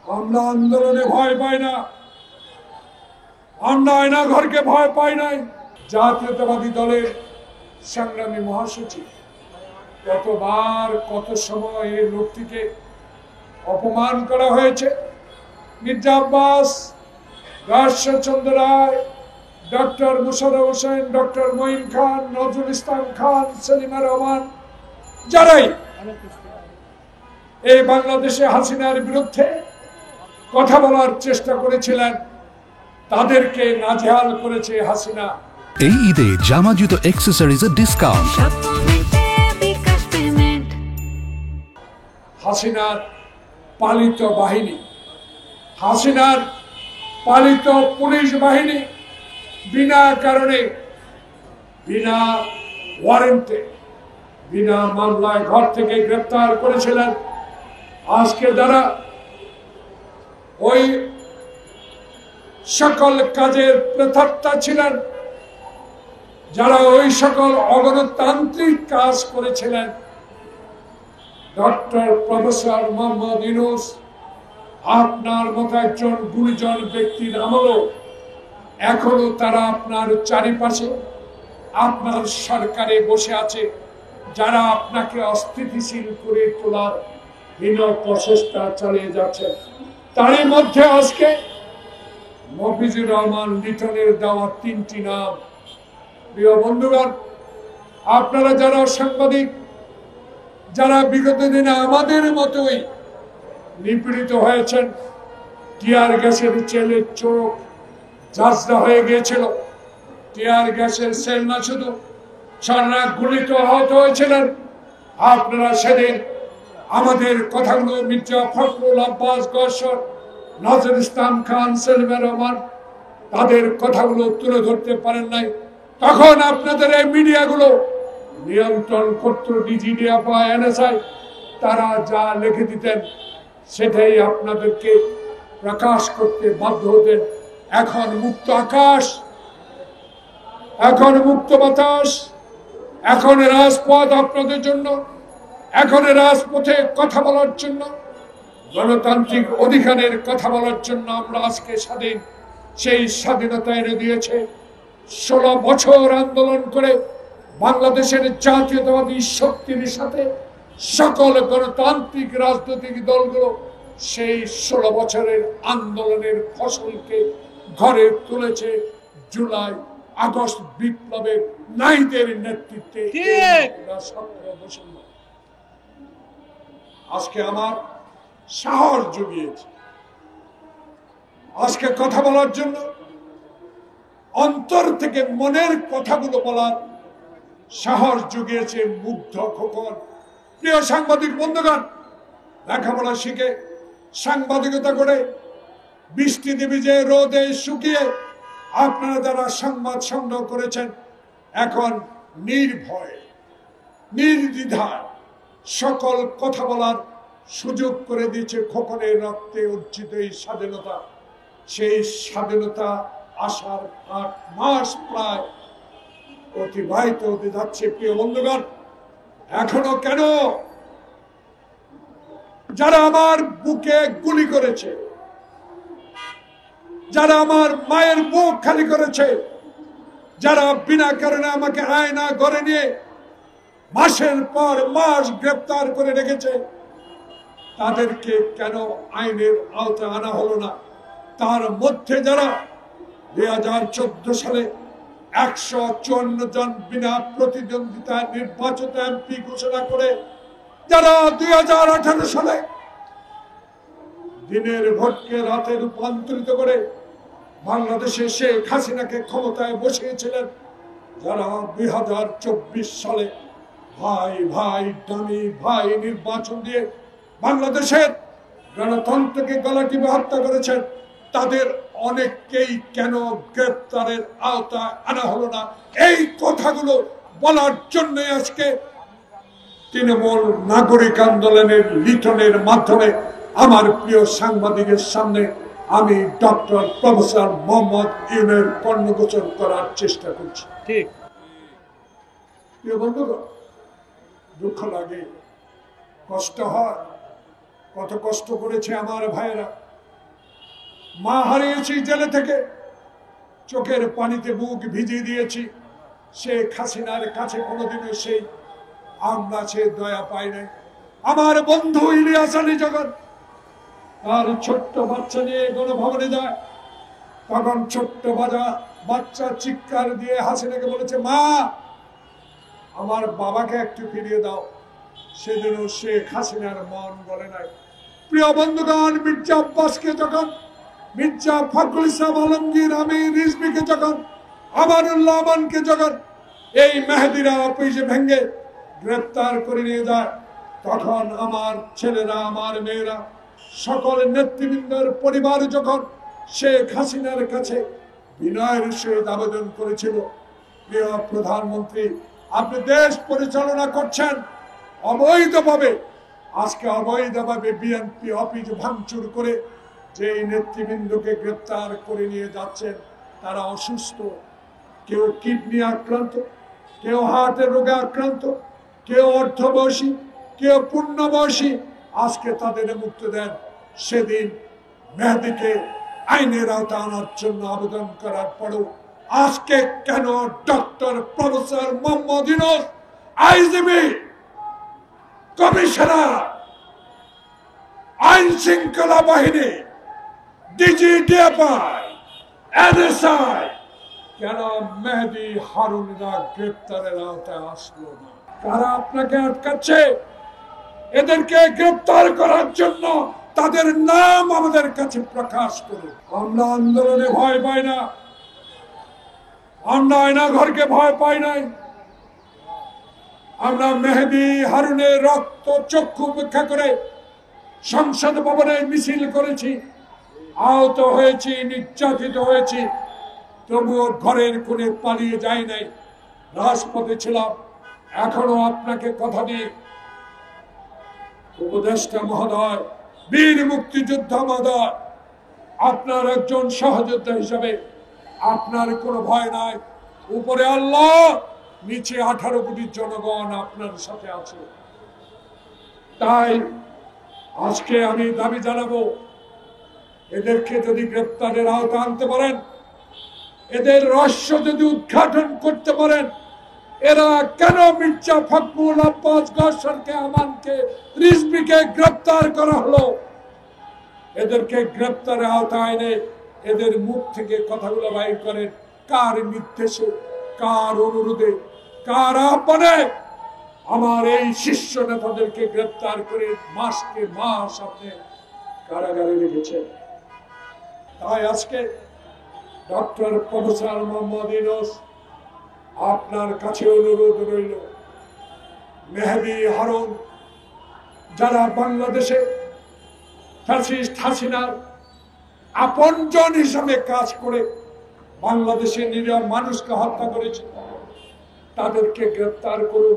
আমরা আন্দোলনে ভয় পাই না, আমরা আয়নাঘরকে ভয় পাই নাই। জাতীয়তাবাদী দলের সংগ্রামী মহাসচিব কতবার কত সময় এই লোকটিকে অপমান করা হয়েছে। মির্জা আব্বাস, রাজচন্দ্র রায়, ডক্টর মুশাররফ হোসেন, ডক্টর মঈন খান, নজরুল ইসলাম খান, সেলিমা রহমান, যারাই এই বাংলাদেশে হাসিনার বিরুদ্ধে কথা বলার চেষ্টা করেছিলেন, তাদেরকে নাজেহাল করেছে হাসিনা। এই ঈদে জামা জুতো অ্যাকসেসরিজের ডিসকাউন্ট। হাসিনার পালিত বাহিনী, হাসিনার পালিত পুলিশ বাহিনী বিনা কারণে, বিনা ওয়ারেন্টে, বিনা মামলায় ঘর থেকে গ্রেফতার করেছিলেন। আজকে যারা ওই সকল কাজের প্রেতাত্মা ছিলেন, যারা ওই সকল অগণতান্ত্রিক কাজ করেছিলেন, ডক্টর প্রফেসর মোহাম্মদ ইউনূস আপনার মতো একজন গুণীজন ব্যক্তির আমলও এখনো তারা আপনার চারিপাশে আপনার সরকারে বসে আছে, যারা আপনাকে অস্থিতিশীল করে তোলার হীন প্রচেষ্টা চালিয়ে যাচ্ছে। তারই মধ্যে আজকে মফিজুর রহমান লিটনের দেওয়া 3টি নাম। প্রিয় বন্ধুগণ, আপনারা যারা সাংবাদিক, যারা বিগত দিনে আমাদের মতোই নিপীড়িত হয়েছেন, টিয়ার গ্যাসের চেলের চোখ ঝাঁঝরা হয়ে গিয়েছিল, টিয়ার গ্যাসের সেল না শুধু সারা গুলিত আহত হয়েছিলেন, আপনারা সেদিন আমাদের কথাগুলো মির্জা ফখরুল আব্বাস গওহর, নজরুল ইসলাম খান, সেলিমা রহমান, তাদের কথাগুলো তুলে ধরতে পারেন নাই। তখন আপনাদের এই মিডিয়াগুলো নিয়ন্ত্রণ করত ডিজিডিএফআই, এনএসআই, তারা যা লিখে দিতেন সেটাই আপনাদেরকে প্রকাশ করতে বাধ্য হতেন। এখন মুক্ত আকাশ, এখন মুক্ত বাতাস, এখন রাজপথ আপনাদের জন্য, এখন রাজপথে কথা বলার জন্য, গণতান্ত্রিক অধিকারের কথা বলার জন্য আমরা আজকে স্বাধীন। সেই স্বাধীনতা এনে দিয়েছে 16 বছর আন্দোলন করে বাংলাদেশের জাতীয়তাবাদী শক্তির সাথে সকল গণতান্ত্রিক রাজনৈতিক দলগুলো সেই 16 বছরের আন্দোলনের ফসলকে ঘরে তুলেছে জুলাই আগস্ট বিপ্লবের নাইদের নেতৃত্বে। আজকে আমার সাহস জুগিয়েছে আজকে কথা বলার জন্য, অন্তর থেকে মনের কথাগুলো বলার সাহস জুগিয়েছে মুগ্ধ খোকন। প্রিয় সাংবাদিক বন্ধুগণ, লেখাপড়া শিখে সাংবাদিকতা করে বৃষ্টিতে ভিজে রোদে শুকিয়ে আপনারা যারা সংবাদ সংগ্রহ করেছেন, এখন নির্ভয়ে নির্দ্বিধায় সকল কথা বলার সুযোগ করে দিয়েছে খোকনের রক্তে অর্জিত এই স্বাধীনতা। সেই স্বাধীনতা আসার 8 মাস প্রায় অতিবাহিত হতে যাচ্ছে। প্রিয় বন্ধুগণ, এখনো কেন যারা আমার বুকে গুলি করেছে, যারা আমার মায়ের বুক খালি করেছে, যারা বিনা কারণে আমাকে আয়না ঘরে নিয়ে মাসের পর মাস গ্রেফতার করে রেখেছে, তাদেরকে কেন আইনের আওতায় আনা হলো না? তার মধ্যে যারা 2014 সালে 154 জন বিনা প্রতিদ্বন্দ্বিতায় নির্বাচিত এমপি ঘোষণা করে, যারা 2018 সালে দিনের ভোটকে রাতে রূপান্তরিত করে বাংলাদেশে শেখ হাসিনাকে ক্ষমতায় বসিয়েছিলেন, যারা 2024 সালে ভাই ভাই দামি ভাই নির্বাচন দিয়ে বাংলাদেশের গণতন্ত্রকে গলা টিপে হত্যা করেছেন, তাদের অনেককেই কেন গ্রেফতারের আওতায় আনা হলো না? এই কথাগুলো বলার জন্য আজকে তৃণমূল নাগরিক আন্দোলনের লিটনের মাধ্যমে আমার প্রিয় সাংবাদিকের সামনে আমি ডক্টর প্রফেসর মোহাম্মদ ইউনূসের কর্ণগোচর করার চেষ্টা করছি। ঠিক প্রিয় বন্ধুগণ, দুঃখ লাগে, কষ্ট হয়। কত কষ্ট করেছে আমার ভাইয়েরা, মা হারিয়েছি জেলে থেকে, চোখের পানিতে বুক ভিজিয়ে দিয়েছি। শেখ হাসিনার কাছে কোনোদিনও সেই আমরা সে দয়া পাই নাই। আমার বন্ধু ইলিয়াস আলী যখন তার ছোট্ট বাচ্চা নিয়ে গণভবনে যায়, তখন ছোট্ট বাচ্চা চিৎকার দিয়ে হাসিনাকে বলেছে, মা আমার বাবাকে একটু ফিরিয়ে দাও। সেদিনও শেখ হাসিনার মন গলে নাই। প্রিয় বন্ধুগণ, মির্জা আব্বাসকে যখন, মির্জা ফখরুল ইসলাম আলমগীর, আমির রিজভীকে যখন, আমানুল্লাহ আমানকে যখন এই মেহেদিরা অফিসে ভেঙে গ্রেপ্তার করে নিয়ে যায়, তখন আমার ছেলেরা, আমার মেয়েরা, সকল নেতৃবৃন্দের পরিবার যখন শেখ হাসিনার কাছে বিনয়ের সহিত আবেদন করেছিল, প্রিয় প্রধানমন্ত্রী, আপনি দেশ পরিচালনা করছেন অবৈধভাবে, আজকে অবৈধভাবে বিএনপি অফিস ভাঙচুর করে যে নেতৃবৃন্দকে গ্রেপ্তার করে নিয়ে যাচ্ছেন, তারা অসুস্থ, কেউ কিডনি আক্রান্ত, কেউ হার্টের রোগে আক্রান্ত, কেউ অর্ধবয়সী, কেউ পূর্ণবয়সী, আজকে তাদের মুক্তি দেন। সেদিন মেহেদীকে আইনের আওতা আনার জন্য আবেদন করার পরেও আজকে কেন doctor professor Mohammad Yunus, IGP, commissioner, আইন শৃঙ্খলা বাহিনী, ডিজিডিএফআই, এনএসআই, কেন মেহেদী হারুনরা গ্রেপ্তারের আওতায় আসলো না? কারা আপনাকে আটকাচ্ছে? এদেরকে গ্রেপ্তার করার জন্য তাদের নাম আমাদের কাছে প্রকাশ করুন। আমরা আন্দোলনে ভয় পাই না, আমরা আয়না ঘরকে ভয় পাই নাই। আমরা মেহেদী হারুনের রক্ত চক্ষু উপেক্ষা করে সংসদ ভবনে মিছিল করেছি, আহত হয়েছি, নির্যাতিত হয়েছি, তবুও ঘরের কোণে পালিয়ে যায় নাই, রাজপথে ছিলাম। এখনো আপনাকে কথা দিই, উপদেষ্টা মহোদয়, বীর মুক্তিযোদ্ধা মহোদয়, আপনার একজন সহযোদ্ধা হিসাবে আপনার কোনো ভয় নাই। উপরে আল্লাহ, নিচে 18 কোটি জনগণ আপনার সাথে আছে। তাই আজকে আমি দাবি জানাবো, এদেরকে যদি গ্রেপ্তারের আওতা আনতে পারেন, এদের রহস্য যদি উদ্ঘাটন করতে পারেন, এরা কেন মির্জা ফখরুল, আব্বাস, গওহরকে, আমানকে, রিজভীকে গ্রেপ্তার করা হলো, এদেরকে গ্রেপ্তারের আওতায় এনে এদের মুখ থেকে কথাগুলো বাইর করেন। কার নির্দেশে, কার অনুরোধে, কার আহ্বানে আমার এই শীর্ষ নেতাদেরকে গ্রেপ্তার করে মাসকে মাস আপনি কারাগারে রেখেছেন? তাই আজকে ডক্টর প্রফেসর মোহাম্মদ ইউনূস, আপনার কাছে অনুরোধ রইল, মেহেদী হারুন যারা বাংলাদেশে ফ্যাসিস্ট হাসিনার আপনজন হিসাবে কাজ করে বাংলাদেশের নিরীহ মানুষকে হত্যা করেছে, তাদেরকে গ্রেপ্তার করুন।